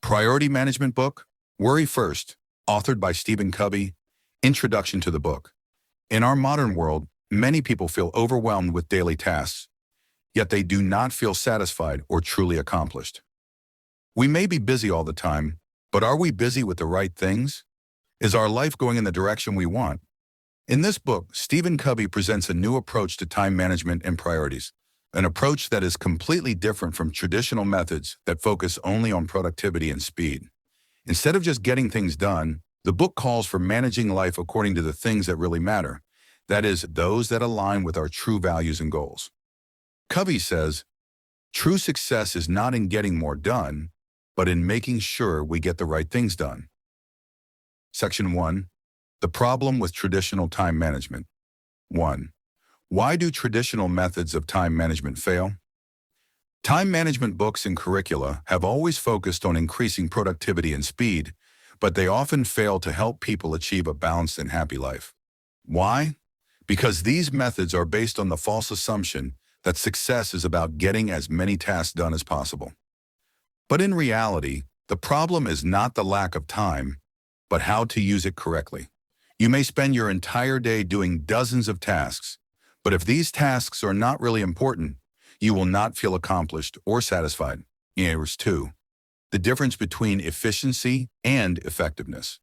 Priority Management Book, Worry First, authored by Stephen Covey. Introduction to the book. In our modern world, many people feel overwhelmed with daily tasks, yet they do not feel satisfied or truly accomplished. We may be busy all the time, but are we busy with the right things? Is our life going in the direction we want? In this book, Stephen Covey presents a new approach to time management and priorities, an approach that is completely different from traditional methods that focus only on productivity and speed. Instead of just getting things done, the book calls for managing life according to the things that really matter, that is, those that align with our true values and goals. Covey says, true success is not in getting more done, but in making sure we get the right things done. Section 1. The problem with traditional time management. 1. Why do traditional methods of time management fail? Time management books and curricula have always focused on increasing productivity and speed, but they often fail to help people achieve a balanced and happy life. Why? Because these methods are based on the false assumption that success is about getting as many tasks done as possible. But in reality, the problem is not the lack of time, but how to use it correctly. You may spend your entire day doing dozens of tasks, but if these tasks are not really important, you will not feel accomplished or satisfied. Here's 2. The difference between efficiency and effectiveness.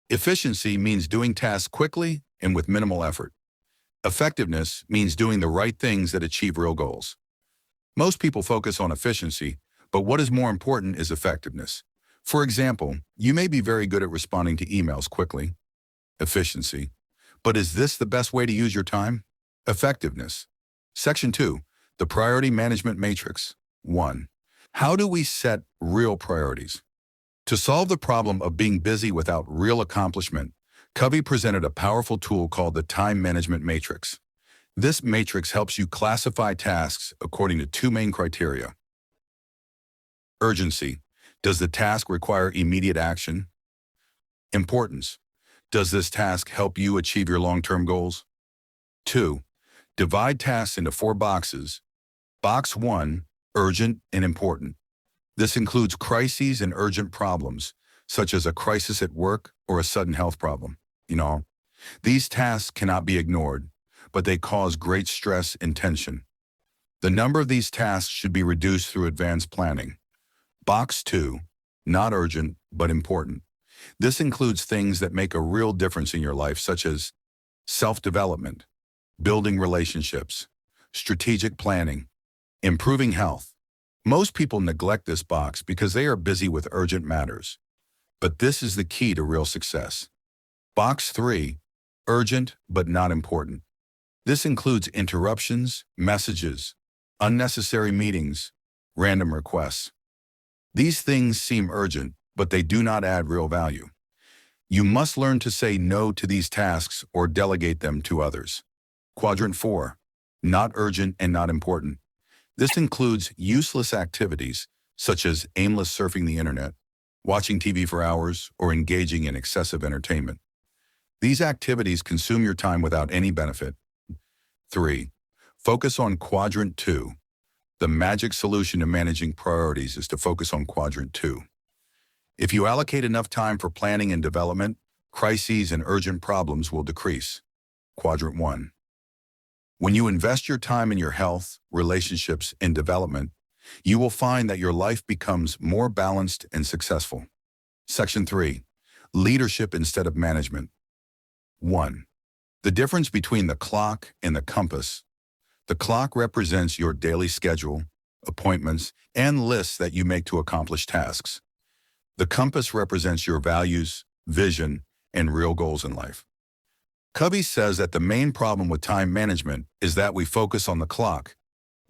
Efficiency means doing tasks quickly and with minimal effort. Effectiveness means doing the right things that achieve real goals. Most people focus on efficiency, but what is more important is effectiveness. For example, you may be very good at responding to emails quickly. Efficiency. But is this the best way to use your time? Effectiveness. Section 2. The Priority Management Matrix. 1. How do we set real priorities? To solve the problem of being busy without real accomplishment, Covey presented a powerful tool called the Time Management Matrix. This matrix helps you classify tasks according to 2 main criteria. Urgency. Does the task require immediate action? Importance. Does this task help you achieve your long-term goals? 2. Divide tasks into 4 boxes. Box 1, urgent and important. This includes crises and urgent problems, such as a crisis at work or a sudden health problem. These tasks cannot be ignored, but they cause great stress and tension. The number of these tasks should be reduced through advanced planning. Box 2, not urgent, but important. This includes things that make a real difference in your life, such as self-development, building relationships, strategic planning, improving health. Most people neglect this box because they are busy with urgent matters. But this is the key to real success. Box 3, urgent but not important. This includes interruptions, messages, unnecessary meetings, random requests. These things seem urgent, but they do not add real value. You must learn to say no to these tasks or delegate them to others. Quadrant 4, not urgent and not important. This includes useless activities such as aimless surfing the internet, watching TV for hours, or engaging in excessive entertainment. These activities consume your time without any benefit. 3. Focus on Quadrant 2. The magic solution to managing priorities is to focus on Quadrant 2. If you allocate enough time for planning and development, crises and urgent problems will decrease. Quadrant 1. When you invest your time in your health, relationships, and development, you will find that your life becomes more balanced and successful. Section 3. Leadership instead of management. 1. The difference between the clock and the compass. The clock represents your daily schedule, appointments, and lists that you make to accomplish tasks. The compass represents your values, vision, and real goals in life. Covey says that the main problem with time management is that we focus on the clock,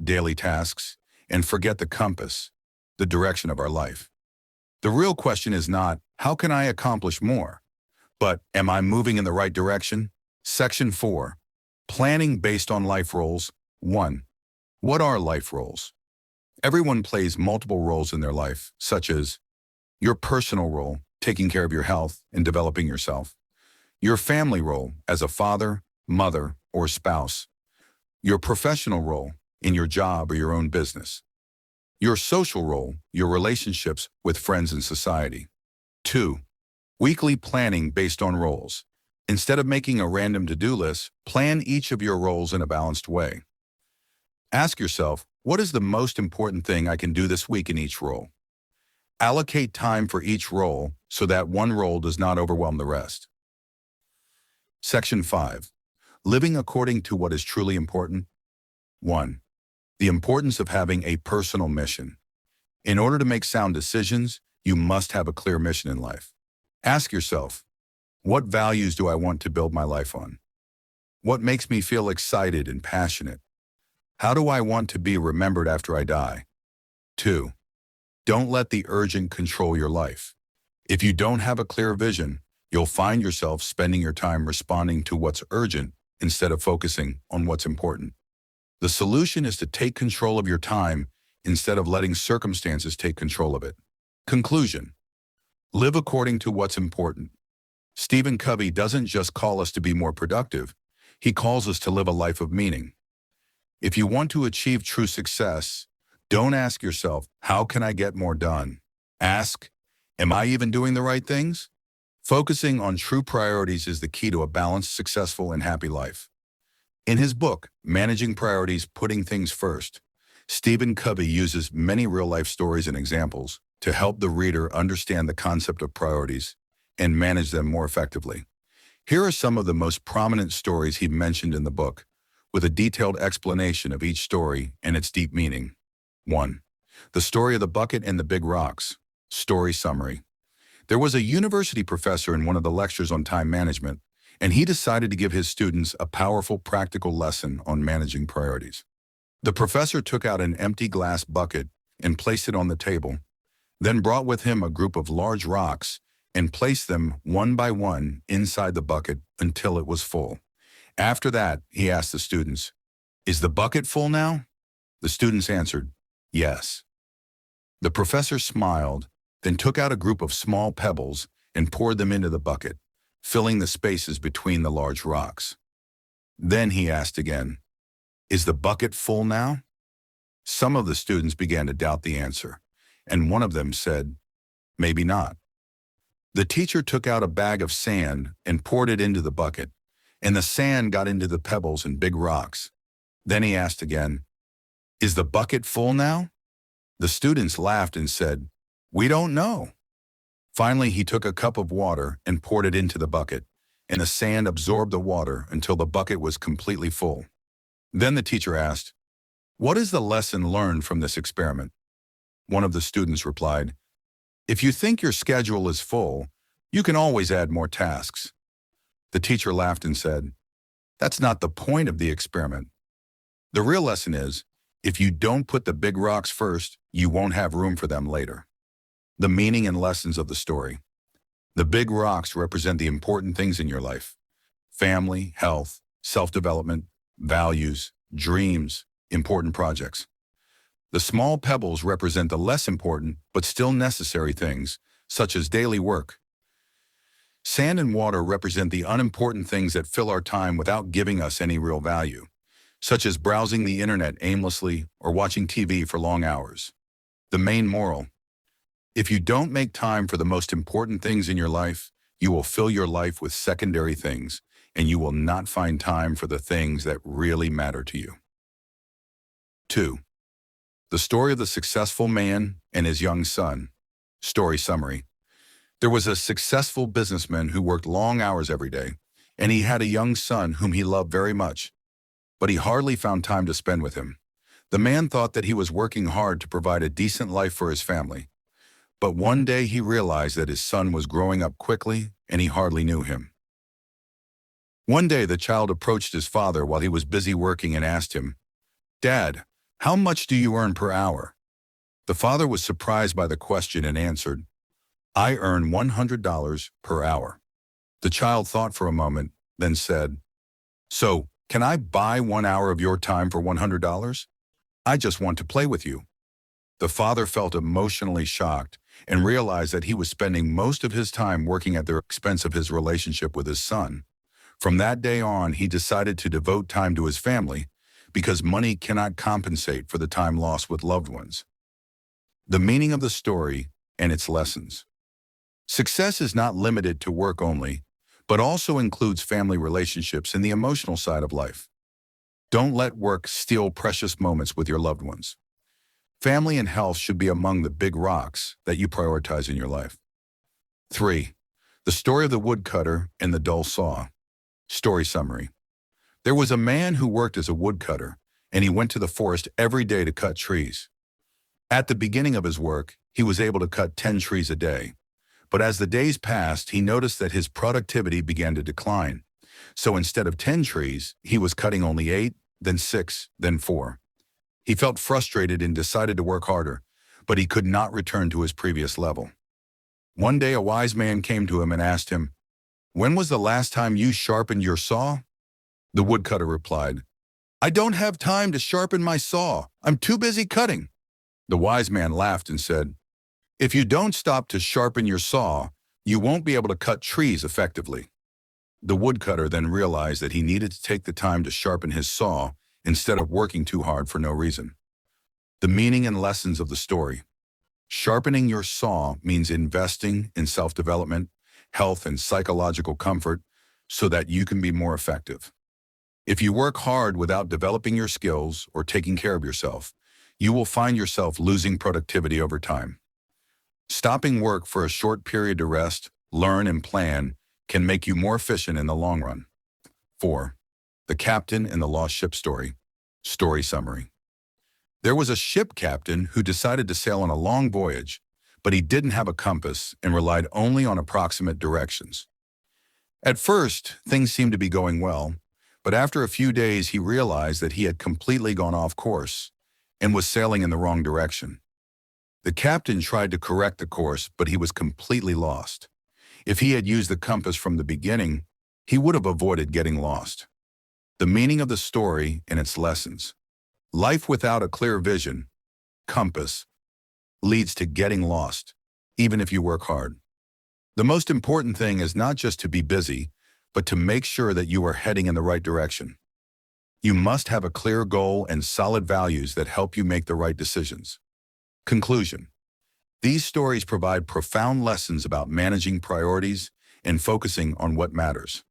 daily tasks, and forget the compass, the direction of our life. The real question is not, how can I accomplish more? But, am I moving in the right direction? Section 4. Planning based on life roles. 1. What are life roles? Everyone plays multiple roles in their life, such as your personal role, taking care of your health and developing yourself. Your family role as a father, mother, or spouse. Your professional role in your job or your own business. Your social role, your relationships with friends and society. 2. Weekly planning based on roles. Instead of making a random to-do list, plan each of your roles in a balanced way. Ask yourself, what is the most important thing I can do this week in each role? Allocate time for each role so that one role does not overwhelm the rest. Section 5. Living according to what is truly important. 1. The importance of having a personal mission. In order to make sound decisions, you must have a clear mission in life. Ask yourself, what values do I want to build my life on? What makes me feel excited and passionate? How do I want to be remembered after I die? 2. Don't let the urgent control your life. If you don't have a clear vision, you'll find yourself spending your time responding to what's urgent instead of focusing on what's important. The solution is to take control of your time instead of letting circumstances take control of it. Conclusion. Live according to what's important. Stephen Covey doesn't just call us to be more productive, he calls us to live a life of meaning. If you want to achieve true success, don't ask yourself, how can I get more done? Ask, am I even doing the right things? Focusing on true priorities is the key to a balanced, successful, and happy life. In his book, Managing Priorities, Putting Things First, Stephen Covey uses many real-life stories and examples to help the reader understand the concept of priorities and manage them more effectively. Here are some of the most prominent stories he mentioned in the book, with a detailed explanation of each story and its deep meaning. 1. The story of the bucket and the big rocks. Story summary. There was a university professor in one of the lectures on time management, and he decided to give his students a powerful practical lesson on managing priorities. The professor took out an empty glass bucket and placed it on the table, then brought with him a group of large rocks and placed them one by one inside the bucket until it was full. After that, he asked the students, "Is the bucket full now?" The students answered, "Yes." The professor smiled, then took out a group of small pebbles and poured them into the bucket, filling the spaces between the large rocks. Then he asked again, "Is the bucket full now?" Some of the students began to doubt the answer, and one of them said, "Maybe not." The teacher took out a bag of sand and poured it into the bucket, and the sand got into the pebbles and big rocks. Then he asked again, "Is the bucket full now?" The students laughed and said, "We don't know." Finally, he took a cup of water and poured it into the bucket, and the sand absorbed the water until the bucket was completely full. Then the teacher asked, "What is the lesson learned from this experiment?" One of the students replied, "If you think your schedule is full, you can always add more tasks." The teacher laughed and said, "That's not the point of the experiment. The real lesson is, if you don't put the big rocks first, you won't have room for them later." The meaning and lessons of the story. The big rocks represent the important things in your life: family, health, self-development, values, dreams, important projects. The small pebbles represent the less important but still necessary things, such as daily work. Sand and water represent the unimportant things that fill our time without giving us any real value, such as browsing the internet aimlessly or watching TV for long hours. The main moral: if you don't make time for the most important things in your life, you will fill your life with secondary things, and you will not find time for the things that really matter to you. 2. The story of the successful man and his young son. Story summary. There was a successful businessman who worked long hours every day, and he had a young son whom he loved very much, but he hardly found time to spend with him. The man thought that he was working hard to provide a decent life for his family, but one day he realized that his son was growing up quickly and he hardly knew him. One day the child approached his father while he was busy working and asked him, "Dad, how much do you earn per hour?" The father was surprised by the question and answered, "I earn $100 per hour." The child thought for a moment, then said, "So, can I buy 1 hour of your time for $100? I just want to play with you." The father felt emotionally shocked and realized that he was spending most of his time working at the expense of his relationship with his son. From that day on, he decided to devote time to his family because money cannot compensate for the time lost with loved ones. The meaning of the story and its lessons. Success is not limited to work only, but also includes family relationships and the emotional side of life. Don't let work steal precious moments with your loved ones. Family and health should be among the big rocks that you prioritize in your life. 3. The story of the woodcutter and the dull saw. Story summary. There was a man who worked as a woodcutter, and he went to the forest every day to cut trees. At the beginning of his work, he was able to cut 10 trees a day. But as the days passed, he noticed that his productivity began to decline. So instead of 10 trees, he was cutting only 8, then 6, then 4. He felt frustrated and decided to work harder, but he could not return to his previous level. One day, a wise man came to him and asked him, "When was the last time you sharpened your saw?" The woodcutter replied, "I don't have time to sharpen my saw. I'm too busy cutting." The wise man laughed and said, "If you don't stop to sharpen your saw, you won't be able to cut trees effectively." The woodcutter then realized that he needed to take the time to sharpen his saw instead of working too hard for no reason. The meaning and lessons of the story. Sharpening your saw means investing in self-development, health, and psychological comfort so that you can be more effective. If you work hard without developing your skills or taking care of yourself, you will find yourself losing productivity over time. Stopping work for a short period to rest, learn, and plan can make you more efficient in the long run. 4. The captain and the lost ship story. Story summary. There was a ship captain who decided to sail on a long voyage, but he didn't have a compass and relied only on approximate directions. At first, things seemed to be going well, but after a few days he realized that he had completely gone off course and was sailing in the wrong direction. The captain tried to correct the course, but he was completely lost. If he had used the compass from the beginning, he would have avoided getting lost. The meaning of the story and its lessons. Life without a clear vision, compass, leads to getting lost, even if you work hard. The most important thing is not just to be busy, but to make sure that you are heading in the right direction. You must have a clear goal and solid values that help you make the right decisions. Conclusion. These stories provide profound lessons about managing priorities and focusing on what matters.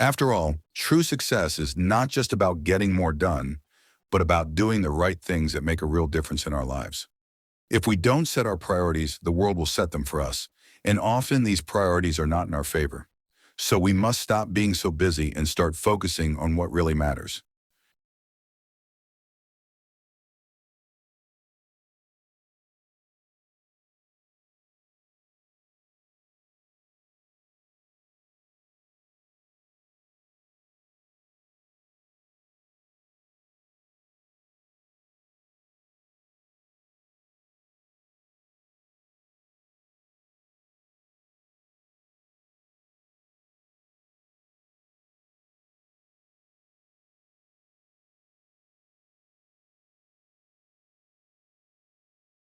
After all, true success is not just about getting more done, but about doing the right things that make a real difference in our lives. If we don't set our priorities, the world will set them for us, and often these priorities are not in our favor. So we must stop being so busy and start focusing on what really matters.